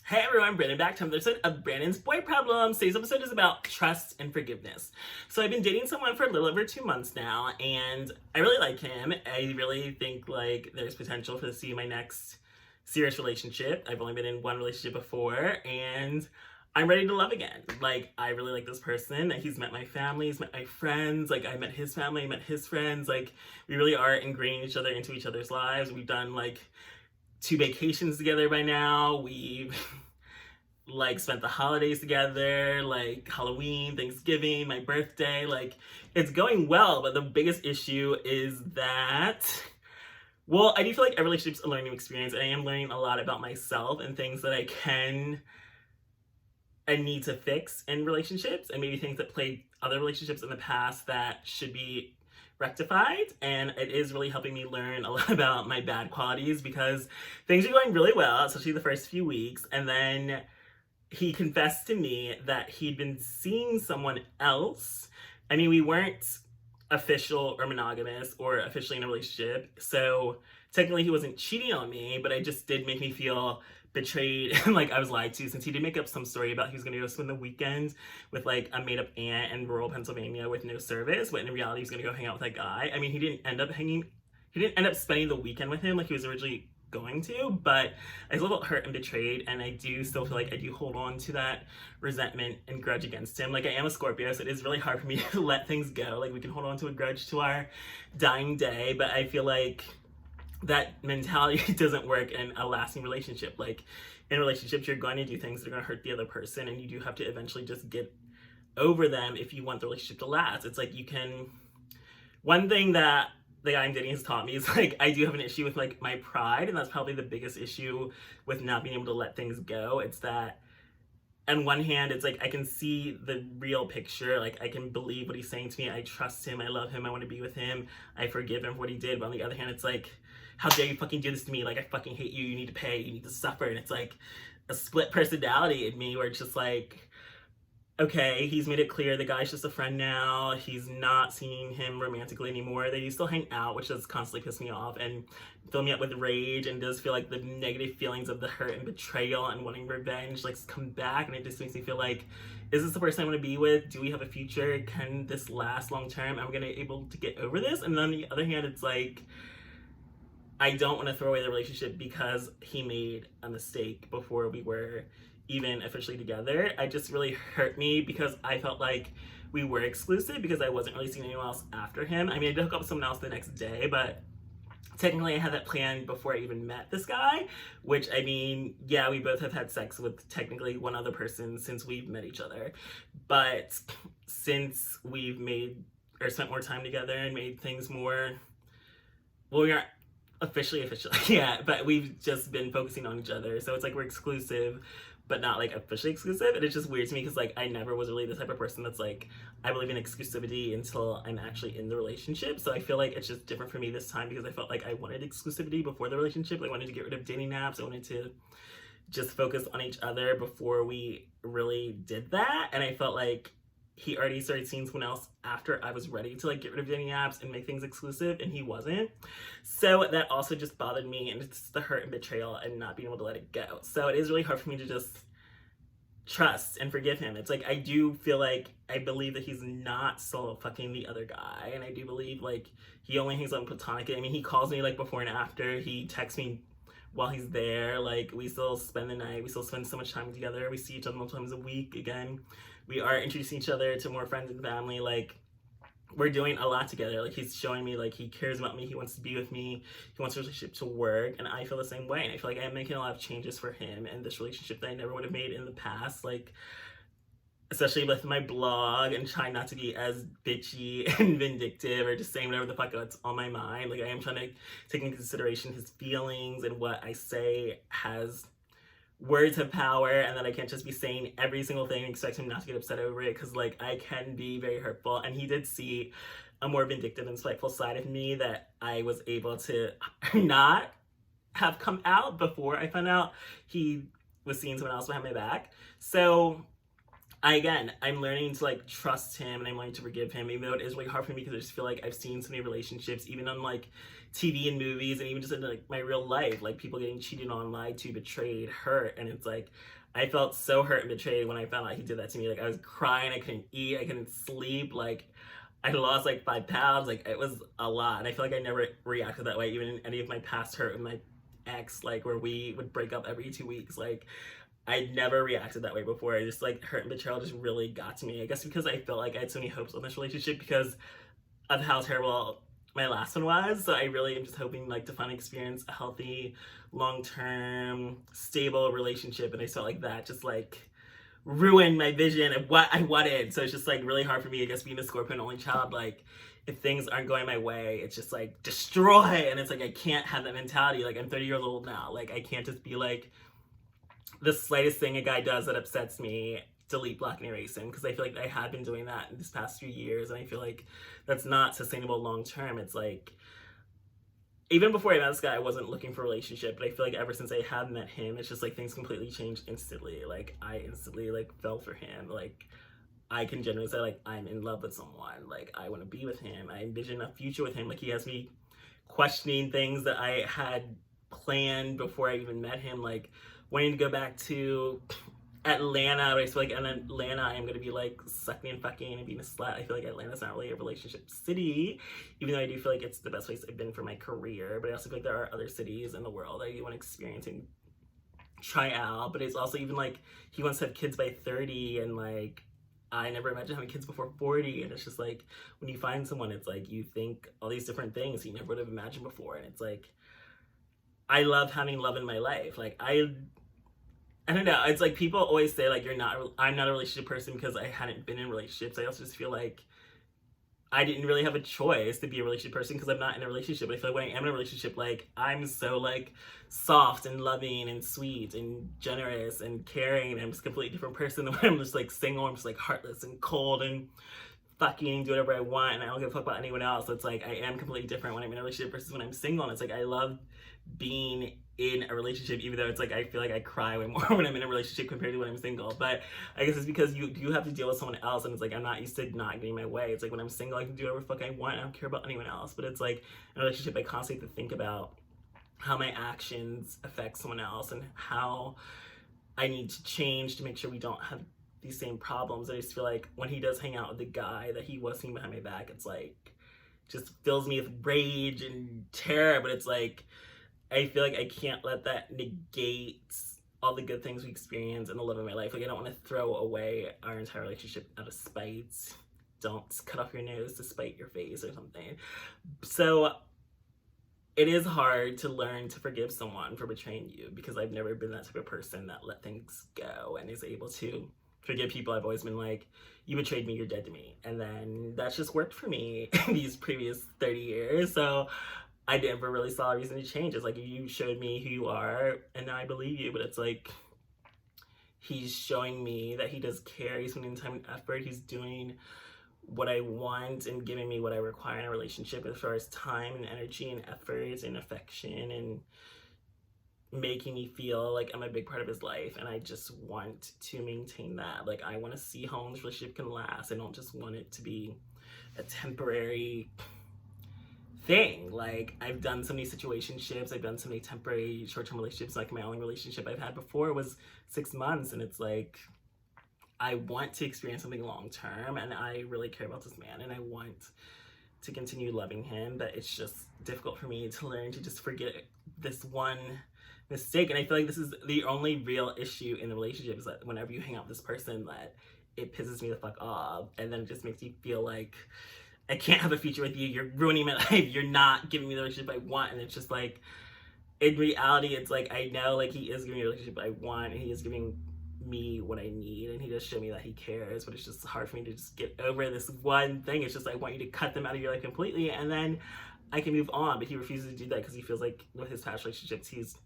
Hey everyone, Branden back to another episode of Branden's Boy Problems. Today's episode is about trust and forgiveness. So I've been dating someone for a little over 2 months now, and I really like him. I really think like there's potential for this to be my next serious relationship. I've only been in one relationship before, and I'm ready to love again. Like, I really like this person. He's met my family, he's met my friends. Like, I met his family, I met his friends. Like, we really are ingraining each other into each other's lives. We've done like 2 vacations together by now. We've like spent the holidays together, like Halloween, Thanksgiving, my birthday. Like, it's going well, but the biggest issue is that, well, I do feel like every relationship's a learning experience, and I am learning a lot about myself and things that I can and need to fix in relationships, and maybe things that plagued other relationships in the past that should be rectified. And it is really helping me learn a lot about my bad qualities, because things are going really well, especially the first few weeks, and then he confessed to me that he'd been seeing someone else. I mean, we weren't official or monogamous or officially in a relationship, so technically he wasn't cheating on me, but it just did make me feel betrayed and like I was lied to, since he did make up some story about he was gonna go spend the weekend with like a made-up aunt in rural Pennsylvania with no service, but in reality he was gonna go hang out with that guy. I mean, he didn't end up spending the weekend with him like he was originally going to, but I still felt hurt and betrayed, and I do still feel like I do hold on to that resentment and grudge against him. Like, I am a Scorpio, so it is really hard for me to let things go. Like, we can hold on to a grudge to our dying day, but I feel like that mentality doesn't work in a lasting relationship. Like, in relationships, you're going to do things that are going to hurt the other person, and you do have to eventually just get over them if you want the relationship to last. It's like, you can, one thing that the guy I'm dating has taught me is like, I do have an issue with like my pride, and that's probably the biggest issue with not being able to let things go. It's that on one hand, it's like I can see the real picture, like I can believe what he's saying to me, I trust him, I love him, I want to be with him, I forgive him for what he did. But on the other hand, it's like, how dare you fucking do this to me? Like, I fucking hate you, you need to pay, you need to suffer. And it's like a split personality in me where it's just like, okay, he's made it clear the guy's just a friend now. He's not seeing him romantically anymore. They do still hang out, which does constantly piss me off and fill me up with rage, and does feel like the negative feelings of the hurt and betrayal and wanting revenge like come back. And it just makes me feel like, is this the person I want to be with? Do we have a future? Can this last long term? Am I gonna be able to get over this? And then on the other hand, it's like, I don't want to throw away the relationship because he made a mistake before we were even officially together. It just really hurt me because I felt like we were exclusive, because I wasn't really seeing anyone else after him. I mean, I did hook up with someone else the next day, but technically I had that planned before I even met this guy, which, I mean, yeah, we both have had sex with technically one other person since we've met each other. But since we've made or spent more time together and made things more, well, we aren't officially yeah, but we've just been focusing on each other, so it's like we're exclusive but not like officially exclusive. And it's just weird to me because like I never was really the type of person that's like, I believe in exclusivity until I'm actually in the relationship. So I feel like it's just different for me this time, because I felt like I wanted exclusivity before the relationship. I wanted to get rid of dating apps, I wanted to just focus on each other before we really did that. And I felt like he already started seeing someone else after I was ready to like get rid of dating apps and make things exclusive, and he wasn't. So that also just bothered me, and it's the hurt and betrayal and not being able to let it go. So it is really hard for me to just trust and forgive him. It's like, I do feel like I believe that he's not still fucking the other guy, and I do believe like he only hangs out in platonic. I mean, he calls me like before and after, he texts me while he's there, like we still spend the night, we still spend so much time together, we see each other multiple times a week. Again, we are introducing each other to more friends and family. Like, we're doing a lot together. Like, he's showing me like he cares about me, he wants to be with me, he wants the relationship to work, and I feel the same way. And I feel like I'm making a lot of changes for him and this relationship that I never would have made in the past, like especially with my blog, and trying not to be as bitchy and vindictive or just saying whatever the fuck that's on my mind. Like, I am trying to take into consideration his feelings, and what I say has words have power, and that I can't just be saying every single thing and expect him not to get upset over it, because like I can be very hurtful. And he did see a more vindictive and spiteful side of me that I was able to not have come out before I found out he was seeing someone else behind my back. So I'm learning to like trust him, and I'm learning to forgive him, even though it is really hard for me because I just feel like I've seen so many relationships, even on like TV and movies, and even just in like my real life, like people getting cheated on, lied to, betrayed, hurt. And it's like I felt so hurt and betrayed when I found out he did that to me. Like I was crying, I couldn't eat, I couldn't sleep, like I lost like 5 pounds. Like it was a lot. And I feel like I never reacted that way, even in any of my past hurt with my ex, like where we would break up every 2 weeks. Like I never reacted that way before. I just like hurt and betrayal just really got to me. I guess because I felt like I had so many hopes on this relationship because of how terrible my last one was. So I really am just hoping like to finally experience a healthy, long-term, stable relationship. And I felt like that just like ruined my vision of what I wanted. So it's just like really hard for me, I guess, being a Scorpio and only child. Like if things aren't going my way, it's just like destroy. And it's like I can't have that mentality. Like I'm 30 years old now. Like I can't just be like the slightest thing a guy does that upsets me, delete, block, and erase him, because I feel like I had been doing that in this past few years, and I feel like that's not sustainable long term. It's like even before I met this guy, I wasn't looking for a relationship, but I feel like ever since I have met him, it's just like things completely changed instantly. Like I instantly like fell for him. Like I can genuinely say like I'm in love with someone. Like I want to be with him. I envision a future with him. Like he has me questioning things that I had planned before I even met him, like wanting to go back to Atlanta, but I feel like in Atlanta I'm gonna be like sucking and fucking and being a slut. I feel like Atlanta's not really a relationship city, even though I do feel like it's the best place I've been for my career. But I also feel like there are other cities in the world that you want to experience and try out. But it's also even like he wants to have kids by 30, and like I never imagined having kids before 40. And it's just like when you find someone, it's like you think all these different things you never would have imagined before. And it's like I love having love in my life. Like I don't know. It's like people always say like I'm not a relationship person because I hadn't been in relationships. I also just feel like I didn't really have a choice to be a relationship person because I'm not in a relationship. I feel like when I am in a relationship, like I'm so like soft and loving and sweet and generous and caring, and I'm just a completely different person than when I'm just like single. I'm just like heartless and cold and fucking do whatever I want, and I don't give a fuck about anyone else. So it's like I am completely different when I'm in a relationship versus when I'm single. And it's like I love being in a relationship, even though it's like I feel like I cry way more when I'm in a relationship compared to when I'm single. But I guess it's because you have to deal with someone else, and it's like I'm not used to not getting my way. It's like when I'm single, I can do whatever fuck I want. I don't care about anyone else. But it's like in a relationship, I constantly have to think about how my actions affect someone else and how I need to change to make sure we don't have these same problems. I just feel like when he does hang out with the guy that he was seeing behind my back, it's like just fills me with rage and terror. But it's like I feel like I can't let that negate all the good things we experience and the love of my life. Like I don't want to throw away our entire relationship out of spite. Don't cut off your nose to spite your face or something. So it is hard to learn to forgive someone for betraying you, because I've never been that type of person that let things go and is able to forgive people. I've always been like, you betrayed me, you're dead to me. And then that's just worked for me in these previous 30 years. So I never really saw a reason to change. It's like you showed me who you are, and now I believe you. But it's like he's showing me that he does care. He's putting time and effort. He's doing what I want and giving me what I require in a relationship as far as time and energy and effort and affection, and making me feel like I'm a big part of his life. And I just want to maintain that. Like I want to see how long this relationship can last. I don't just want it to be a temporary thing. Like I've done so many situationships, I've done so many temporary short-term relationships. Like my only relationship I've had before was 6 months, and it's like I want to experience something long-term, and I really care about this man, and I want to continue loving him. But it's just difficult for me to learn to just forget this one mistake. And I feel like this is the only real issue in the relationship, is that whenever you hang out with this person, that it pisses me the fuck off, and then it just makes me feel like I can't have a future with you. You're ruining my life. You're not giving me the relationship I want. And it's just like, in reality, it's like, I know like he is giving me the relationship I want, and he is giving me what I need, and he does show me that he cares. But it's just hard for me to just get over this one thing. It's just I want you to cut them out of your life completely, and then I can move on. But he refuses to do that because he feels like with his past relationships, he's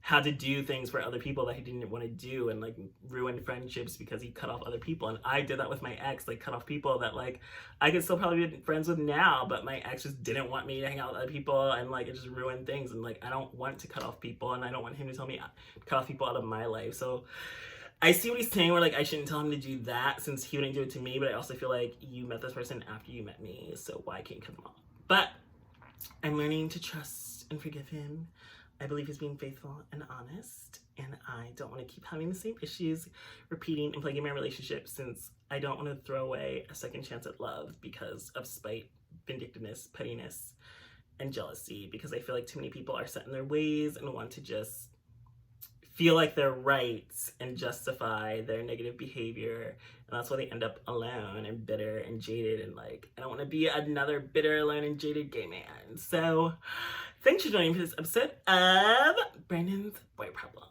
had to do things for other people that he didn't want to do, and like ruin friendships because he cut off other people. And I did that with my ex, like cut off people that like I could still probably be friends with now, but my ex just didn't want me to hang out with other people, and like it just ruined things. And like I don't want to cut off people, and I don't want him to tell me to cut off people out of my life. So I see what he's saying, where like I shouldn't tell him to do that since he wouldn't do it to me. But I also feel like you met this person after you met me, so why can't you cut them off? But I'm learning to trust and forgive him. I believe he's being faithful and honest, and I don't want to keep having the same issues repeating and plaguing my relationship, since I don't want to throw away a second chance at love because of spite, vindictiveness, pettiness, and jealousy, because I feel like too many people are set in their ways and want to just feel like they're right and justify their negative behavior, and that's why they end up alone and bitter and jaded, and like, I don't want to be another bitter, alone, and jaded gay man. So thanks for joining me for this episode of Branden's Boy Problem.